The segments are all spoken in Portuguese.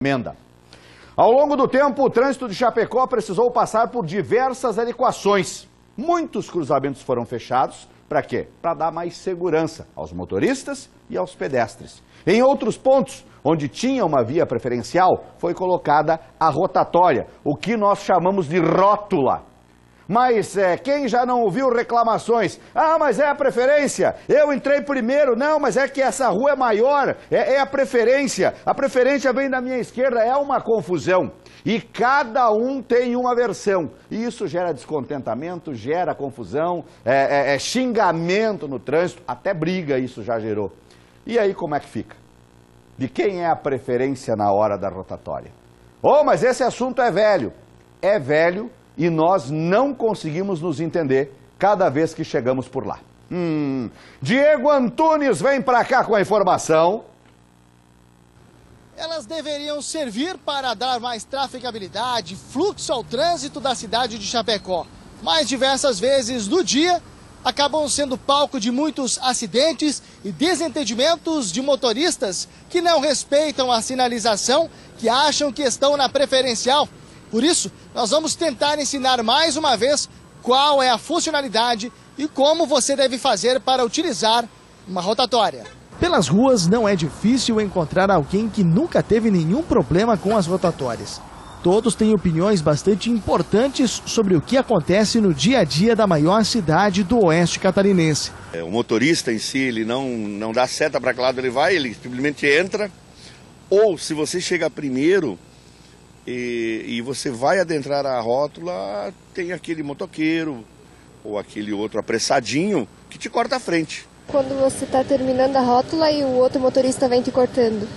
emenda. Ao longo do tempo, o trânsito de Chapecó precisou passar por diversas adequações. Muitos cruzamentos foram fechados. Para quê? Para dar mais segurança aos motoristas e aos pedestres. Em outros pontos, onde tinha uma via preferencial, foi colocada a rotatória, o que nós chamamos de rótula. Mas quem já não ouviu reclamações? Ah, mas é a preferência, eu entrei primeiro. Não, mas é que essa rua é maior, é a preferência vem da minha esquerda, é uma confusão. E cada um tem uma versão. E isso gera descontentamento, gera confusão, xingamento no trânsito, até briga isso já gerou. E aí como é que fica? De quem é a preferência na hora da rotatória? Oh, mas esse assunto é velho. É velho. E nós não conseguimos nos entender cada vez que chegamos por lá. Diego Antunes vem para cá com a informação. Elas deveriam servir para dar mais trafegabilidade, fluxo ao trânsito da cidade de Chapecó. Mas diversas vezes no dia, acabam sendo palco de muitos acidentes e desentendimentos de motoristas que não respeitam a sinalização, que acham que estão na preferencial. Por isso, nós vamos tentar ensinar mais uma vez qual é a funcionalidade e como você deve fazer para utilizar uma rotatória. Pelas ruas não é difícil encontrar alguém que nunca teve nenhum problema com as rotatórias. Todos têm opiniões bastante importantes sobre o que acontece no dia a dia da maior cidade do oeste catarinense. O motorista em si, ele não dá seta para que lado ele vai, ele simplesmente entra. Ou se você chega primeiro e você vai adentrar a rótula, tem aquele motoqueiro ou aquele outro apressadinho que te corta a frente. Quando você está terminando a rótula e o outro motorista vem te cortando.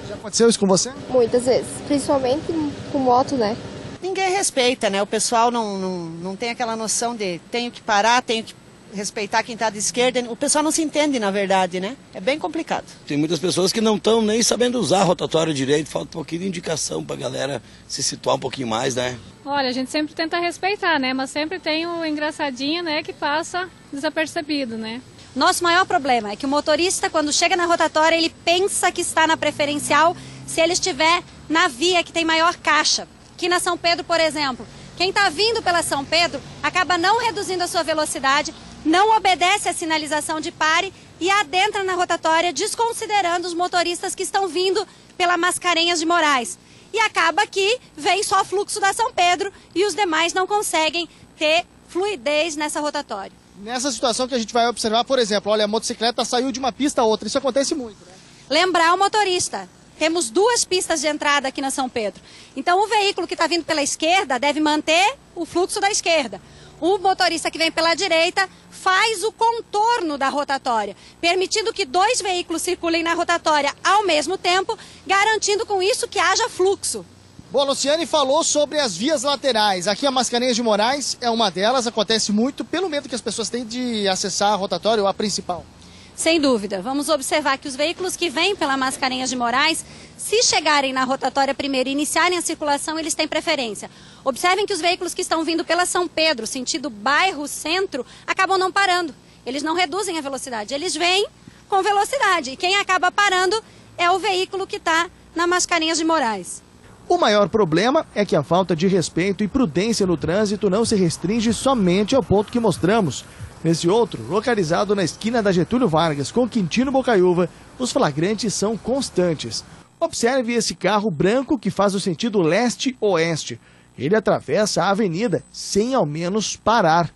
Já aconteceu isso com você? Muitas vezes, principalmente com moto, né? Ninguém respeita, né? O pessoal não tem aquela noção de tenho que parar, tenho que respeitar quem está de esquerda. O pessoal não se entende, na verdade, né? É bem complicado. Tem muitas pessoas que não estão nem sabendo usar a rotatória direito, falta um pouquinho de indicação para a galera se situar um pouquinho mais, né? Olha, a gente sempre tenta respeitar, né? Mas sempre tem o engraçadinho, né, que passa desapercebido, né? Nosso maior problema é que o motorista, quando chega na rotatória, ele pensa que está na preferencial se ele estiver na via que tem maior caixa. Aqui na São Pedro, por exemplo, quem está vindo pela São Pedro acaba não reduzindo a sua velocidade, não obedece à sinalização de pare e adentra na rotatória desconsiderando os motoristas que estão vindo pela Mascarenhas de Moraes. E acaba que vem só fluxo da São Pedro e os demais não conseguem ter fluidez nessa rotatória. Nessa situação que a gente vai observar, por exemplo, olha, a motocicleta saiu de uma pista a outra, isso acontece muito, né? Lembrar o motorista, temos 2 pistas de entrada aqui na São Pedro. Então o veículo que está vindo pela esquerda deve manter o fluxo da esquerda. O motorista que vem pela direita faz o contorno da rotatória, permitindo que 2 veículos circulem na rotatória ao mesmo tempo, garantindo com isso que haja fluxo. Bom, a Luciane falou sobre as vias laterais. Aqui a Mascarenhas de Moraes é uma delas, acontece muito pelo medo que as pessoas têm de acessar a rotatória ou a principal. Sem dúvida. Vamos observar que os veículos que vêm pela Mascarenhas de Moraes, se chegarem na rotatória primeiro e iniciarem a circulação, eles têm preferência. Observem que os veículos que estão vindo pela São Pedro, sentido bairro-centro, acabam não parando. Eles não reduzem a velocidade, eles vêm com velocidade. E quem acaba parando é o veículo que está na Mascarenhas de Moraes. O maior problema é que a falta de respeito e prudência no trânsito não se restringe somente ao ponto que mostramos. Nesse outro, localizado na esquina da Getúlio Vargas com Quintino Bocaiúva, os flagrantes são constantes. Observe esse carro branco que faz o sentido leste-oeste. Ele atravessa a avenida sem ao menos parar.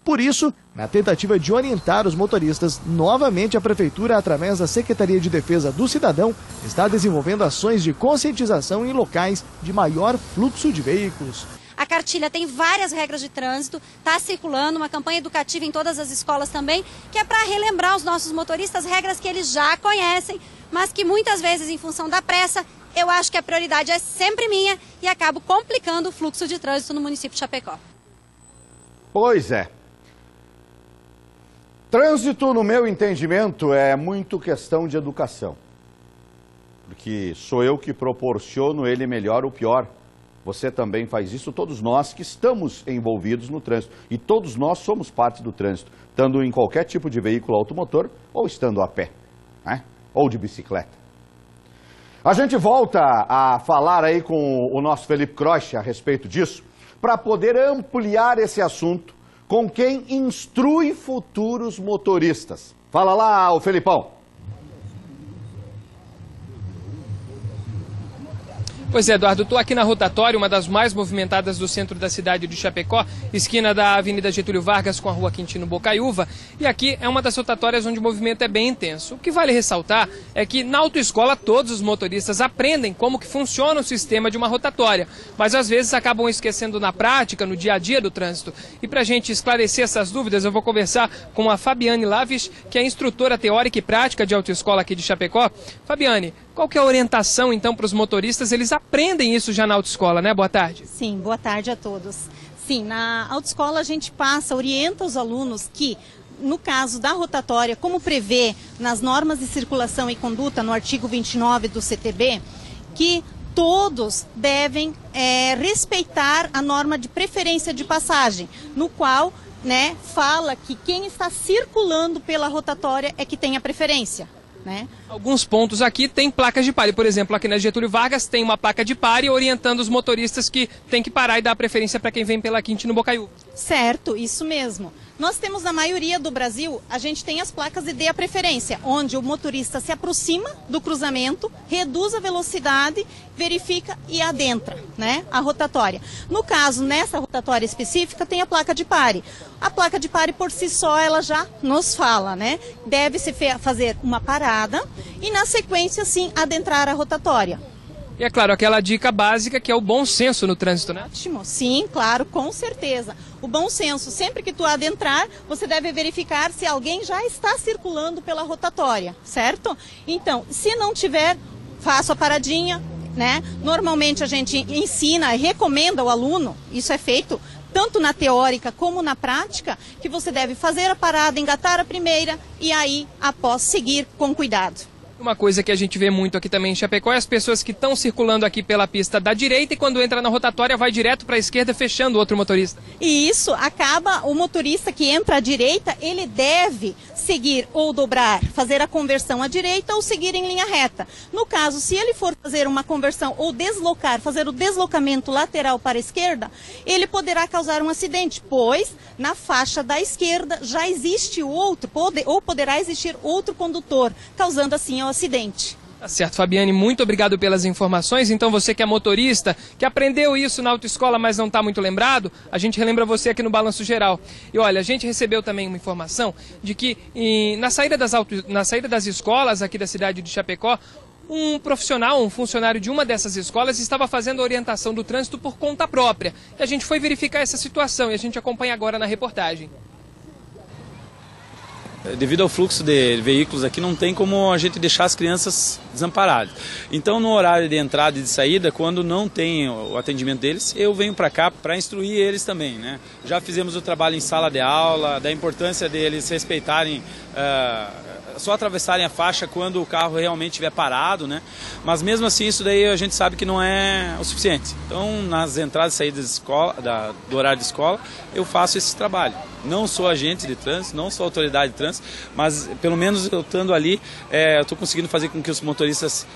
Por isso, na tentativa de orientar os motoristas, novamente a Prefeitura, através da Secretaria de Defesa do Cidadão, está desenvolvendo ações de conscientização em locais de maior fluxo de veículos. A cartilha tem várias regras de trânsito, está circulando uma campanha educativa em todas as escolas também, que é para relembrar os nossos motoristas regras que eles já conhecem, mas que muitas vezes, em função da pressa, eu acho que a prioridade é sempre minha e acabo complicando o fluxo de trânsito no município de Chapecó. Pois é. Trânsito, no meu entendimento, é muito questão de educação. Porque sou eu que proporciono ele melhor ou pior. Você também faz isso, todos nós que estamos envolvidos no trânsito. E todos nós somos parte do trânsito, estando em qualquer tipo de veículo automotor ou estando a pé, né? Ou de bicicleta. A gente volta a falar aí com o nosso Felipe Croce a respeito disso, para poder ampliar esse assunto com quem instrui futuros motoristas. Fala lá, o Felipão. Pois é, Eduardo, estou aqui na rotatória, uma das mais movimentadas do centro da cidade de Chapecó, esquina da Avenida Getúlio Vargas com a Rua Quintino Bocaiúva, e aqui é uma das rotatórias onde o movimento é bem intenso. O que vale ressaltar é que na autoescola todos os motoristas aprendem como que funciona o sistema de uma rotatória, mas às vezes acabam esquecendo na prática, no dia a dia do trânsito. E para a gente esclarecer essas dúvidas, eu vou conversar com a Fabiane Laves, que é instrutora teórica e prática de autoescola aqui de Chapecó. Fabiane, qual que é a orientação, então, para os motoristas? Eles aprendem isso já na autoescola, né? Boa tarde. Sim, boa tarde a todos. Sim, na autoescola a gente orienta os alunos que, no caso da rotatória, como prevê nas normas de circulação e conduta, no artigo 29 do CTB, que todos devem respeitar a norma de preferência de passagem, no qual, né, fala que quem está circulando pela rotatória é que tem a preferência. Né? Alguns pontos aqui tem placas de pare. Por exemplo, aqui na Getúlio Vargas tem uma placa de pare orientando os motoristas que tem que parar e dar preferência para quem vem pela Quintino Bocaiúva. Certo, isso mesmo. Nós temos na maioria do Brasil, a gente tem as placas de dê a preferência, onde o motorista se aproxima do cruzamento, reduz a velocidade, verifica e adentra, né, a rotatória. No caso, nessa rotatória específica, tem a placa de pare. A placa de pare por si só, ela já nos fala, né? Deve-se fazer uma parada e, na sequência, sim, adentrar a rotatória. E é claro, aquela dica básica que é o bom senso no trânsito, né? Ótimo, sim, claro, com certeza. O bom senso, sempre que tu adentrar, você deve verificar se alguém já está circulando pela rotatória, certo? Então, se não tiver, faça a paradinha, né? Normalmente a gente ensina e recomenda ao aluno, isso é feito tanto na teórica como na prática, que você deve fazer a parada, engatar a primeira e aí, após, seguir com cuidado. Uma coisa que a gente vê muito aqui também em Chapecó é as pessoas que estão circulando aqui pela pista da direita e quando entra na rotatória vai direto para a esquerda fechando o outro motorista. E isso acaba, o motorista que entra à direita, ele deve seguir ou dobrar, fazer a conversão à direita ou seguir em linha reta. No caso, se ele for fazer uma conversão ou deslocar, fazer o deslocamento lateral para a esquerda, ele poderá causar um acidente, pois na faixa da esquerda já existe outro, ou poderá existir outro condutor, causando assim o acidente. Tá certo, Fabiane, muito obrigado pelas informações. Então você que é motorista, que aprendeu isso na autoescola, mas não está muito lembrado, a gente relembra você aqui no Balanço Geral. E olha, a gente recebeu também uma informação de que na saída das escolas aqui da cidade de Chapecó, um profissional, um funcionário de uma dessas escolas estava fazendo a orientação do trânsito por conta própria. E a gente foi verificar essa situação e a gente acompanha agora na reportagem. Devido ao fluxo de veículos aqui, não tem como a gente deixar as crianças desamparadas. Então, no horário de entrada e de saída, quando não tem o atendimento deles, eu venho para cá para instruir eles também, né? Já fizemos o trabalho em sala de aula, da importância deles respeitarem, só atravessarem a faixa quando o carro realmente estiver parado, né? Mas mesmo assim, isso daí a gente sabe que não é o suficiente. Então, nas entradas e saídas de escola, do horário de escola, eu faço esse trabalho. Não sou agente de trânsito, não sou autoridade de trânsito, mas pelo menos eu estando ali, eu estou conseguindo fazer com que os motoristas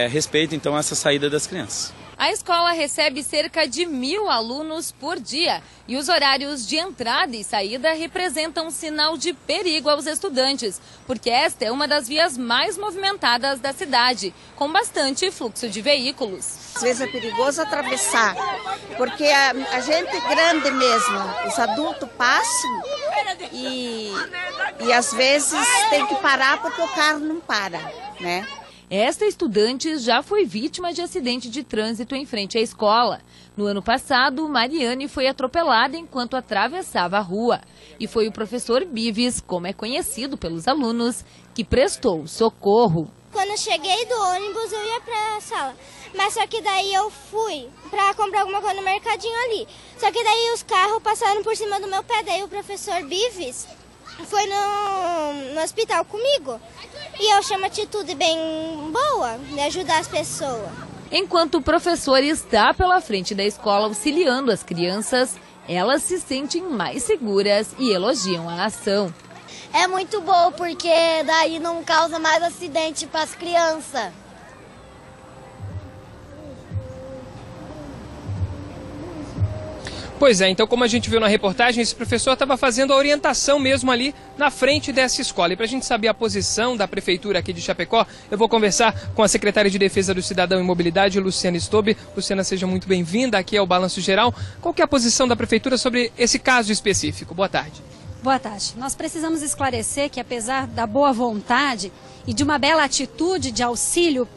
respeitem então essa saída das crianças. A escola recebe cerca de 1.000 alunos por dia e os horários de entrada e saída representam um sinal de perigo aos estudantes, porque esta é uma das vias mais movimentadas da cidade, com bastante fluxo de veículos. Às vezes é perigoso atravessar, porque a gente grande mesmo, os adultos passam e às vezes tem que parar porque o carro não para, né? Esta estudante já foi vítima de acidente de trânsito em frente à escola. No ano passado, Mariane foi atropelada enquanto atravessava a rua. E foi o professor Bives, como é conhecido pelos alunos, que prestou socorro. Quando eu cheguei do ônibus, eu ia para a sala. Mas só que daí eu fui para comprar alguma coisa no mercadinho ali. Só que daí os carros passaram por cima do meu pé. Daí o professor Bives foi no hospital comigo. E eu chamo atitude bem boa de ajudar as pessoas. Enquanto o professor está pela frente da escola auxiliando as crianças, elas se sentem mais seguras e elogiam a ação. É muito bom porque daí não causa mais acidente para as crianças. Pois é, então como a gente viu na reportagem, esse professor estava fazendo a orientação mesmo ali na frente dessa escola. E para a gente saber a posição da prefeitura aqui de Chapecó, eu vou conversar com a secretária de Defesa do Cidadão e Mobilidade, Luciana Stobe. Luciana, seja muito bem-vinda aqui ao Balanço Geral. Qual que é a posição da prefeitura sobre esse caso específico? Boa tarde. Boa tarde. Nós precisamos esclarecer que, apesar da boa vontade e de uma bela atitude de auxílio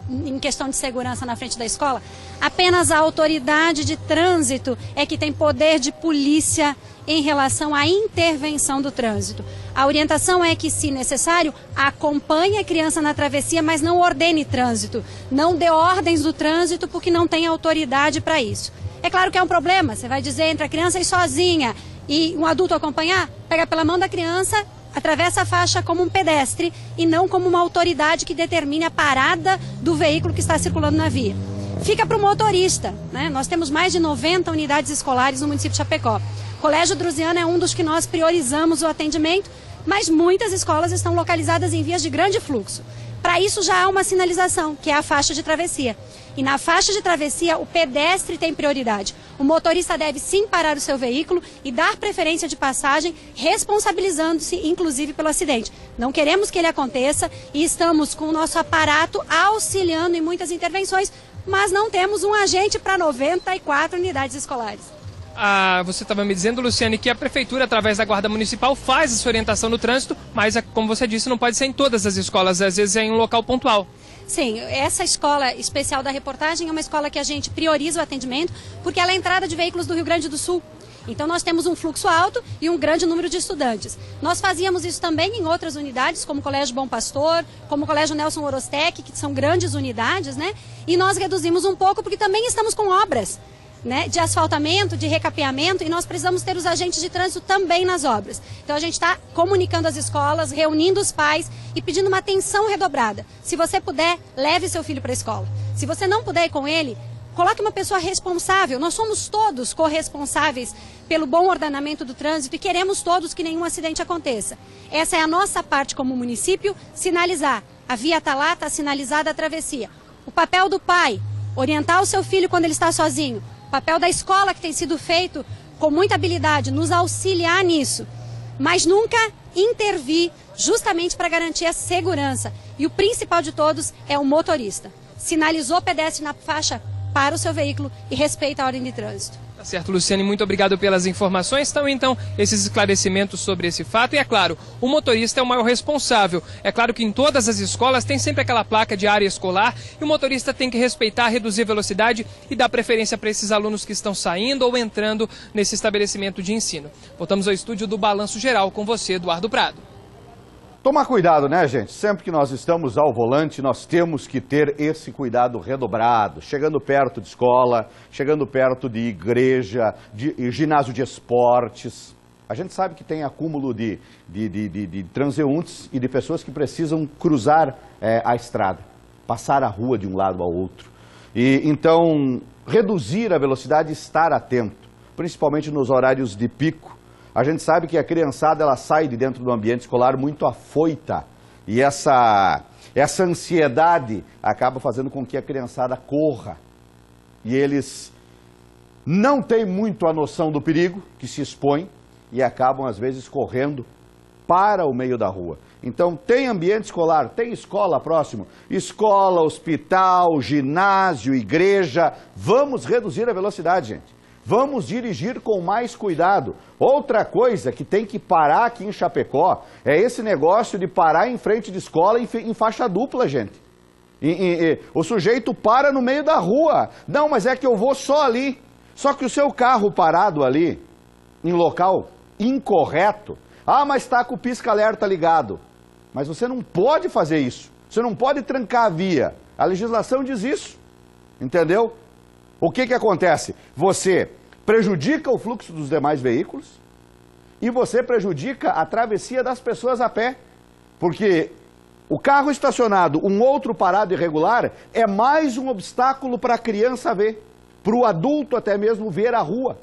em questão de segurança na frente da escola, apenas a autoridade de trânsito é que tem poder de polícia em relação à intervenção do trânsito. A orientação é que, se necessário, acompanhe a criança na travessia, mas não ordene trânsito, não dê ordens do trânsito porque não tem autoridade para isso. É claro que é um problema, você vai dizer entre a criança e sozinha e um adulto acompanhar, pega pela mão da criança, atravessa a faixa como um pedestre e não como uma autoridade que determine a parada do veículo que está circulando na via. Fica para o motorista, né? Nós temos mais de 90 unidades escolares no município de Chapecó. O Colégio Drusiana é um dos que nós priorizamos o atendimento, mas muitas escolas estão localizadas em vias de grande fluxo. Para isso já há uma sinalização, que é a faixa de travessia. E na faixa de travessia, o pedestre tem prioridade. O motorista deve sim parar o seu veículo e dar preferência de passagem, responsabilizando-se, inclusive, pelo acidente. Não queremos que ele aconteça e estamos com o nosso aparato auxiliando em muitas intervenções, mas não temos um agente para 94 unidades escolares. Você estava me dizendo, Luciane, que a prefeitura, através da Guarda Municipal, faz essa orientação no trânsito, mas, como você disse, não pode ser em todas as escolas, às vezes é em um local pontual. Sim, essa escola especial da reportagem é uma escola que a gente prioriza o atendimento, porque ela é a entrada de veículos do Rio Grande do Sul. Então nós temos um fluxo alto e um grande número de estudantes. Nós fazíamos isso também em outras unidades, como o Colégio Bom Pastor, como o Colégio Nelson Orostec, que são grandes unidades, né? E nós reduzimos um pouco porque também estamos com obras, né, de asfaltamento, de recapeamento, e nós precisamos ter os agentes de trânsito também nas obras. Então a gente está comunicando as escolas, reunindo os pais e pedindo uma atenção redobrada. Se você puder, leve seu filho para a escola. Se você não puder ir com ele, coloque uma pessoa responsável. Nós somos todos corresponsáveis pelo bom ordenamento do trânsito e queremos todos que nenhum acidente aconteça. Essa é a nossa parte como município, sinalizar. A via está lá, está sinalizada a travessia. O papel do pai, orientar o seu filho quando ele está sozinho. O papel da escola, que tem sido feito com muita habilidade, nos auxiliar nisso, mas nunca intervir justamente para garantir a segurança. E o principal de todos é o motorista. Sinalizou o pedestre na faixa, para o seu veículo e respeita a ordem de trânsito. Tá certo, Luciane, muito obrigado pelas informações. Então, esses esclarecimentos sobre esse fato. E é claro, o motorista é o maior responsável. É claro que em todas as escolas tem sempre aquela placa de área escolar e o motorista tem que respeitar, reduzir a velocidade e dar preferência para esses alunos que estão saindo ou entrando nesse estabelecimento de ensino. Voltamos ao estúdio do Balanço Geral com você, Eduardo Prado. Tomar cuidado, né, gente? Sempre que nós estamos ao volante, nós temos que ter esse cuidado redobrado. Chegando perto de escola, chegando perto de igreja, de ginásio de esportes. A gente sabe que tem acúmulo de transeuntes e de pessoas que precisam cruzar a estrada, passar a rua de um lado ao outro. E então, reduzir a velocidade e estar atento, principalmente nos horários de pico. A gente sabe que a criançada ela sai de dentro do ambiente escolar muito afoita e essa ansiedade acaba fazendo com que a criançada corra. E eles não têm muito a noção do perigo que se expõe e acabam às vezes correndo para o meio da rua. Então tem ambiente escolar, tem escola próximo, escola, hospital, ginásio, igreja. Vamos reduzir a velocidade, gente. Vamos dirigir com mais cuidado. Outra coisa que tem que parar aqui em Chapecó é esse negócio de parar em frente de escola em faixa dupla, gente. O sujeito para no meio da rua. Não, mas é que eu vou só ali. Só que o seu carro parado ali, em local incorreto, mas está com o pisca-alerta ligado. Mas você não pode fazer isso. Você não pode trancar a via. A legislação diz isso. Entendeu? O que acontece? Você prejudica o fluxo dos demais veículos e você prejudica a travessia das pessoas a pé. Porque o carro estacionado, um outro parado irregular, é mais um obstáculo para a criança ver, para o adulto até mesmo ver a rua.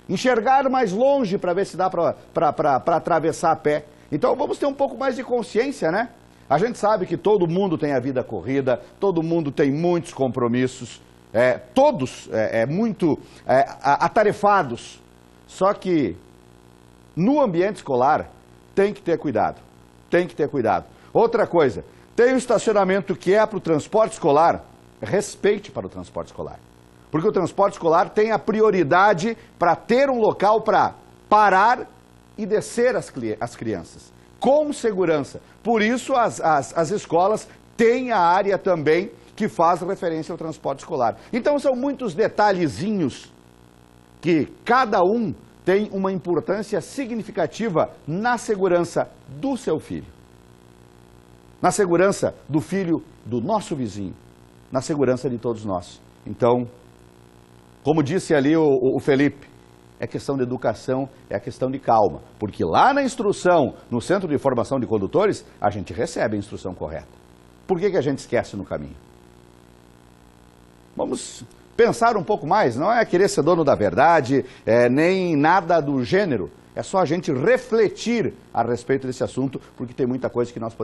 Enxergar mais longe para ver se dá para atravessar a pé. Então vamos ter um pouco mais de consciência, né? A gente sabe que todo mundo tem a vida corrida, todo mundo tem muitos compromissos. todos muito atarefados. Só que no ambiente escolar tem que ter cuidado, tem que ter cuidado. Outra coisa, tem um estacionamento que é para o transporte escolar, respeite para o transporte escolar. Porque o transporte escolar tem a prioridade para ter um local para parar e descer as crianças, com segurança. Por isso as escolas têm a área também que faz referência ao transporte escolar. Então são muitos detalhezinhos que cada um tem uma importância significativa na segurança do seu filho. Na segurança do filho do nosso vizinho, na segurança de todos nós. Então, como disse ali o Felipe, é questão de educação, é questão de calma. Porque lá na instrução, no Centro de Formação de Condutores, a gente recebe a instrução correta. Por que a gente esquece no caminho? Vamos pensar um pouco mais, não é querer ser dono da verdade, nem nada do gênero. É só a gente refletir a respeito desse assunto, porque tem muita coisa que nós podemos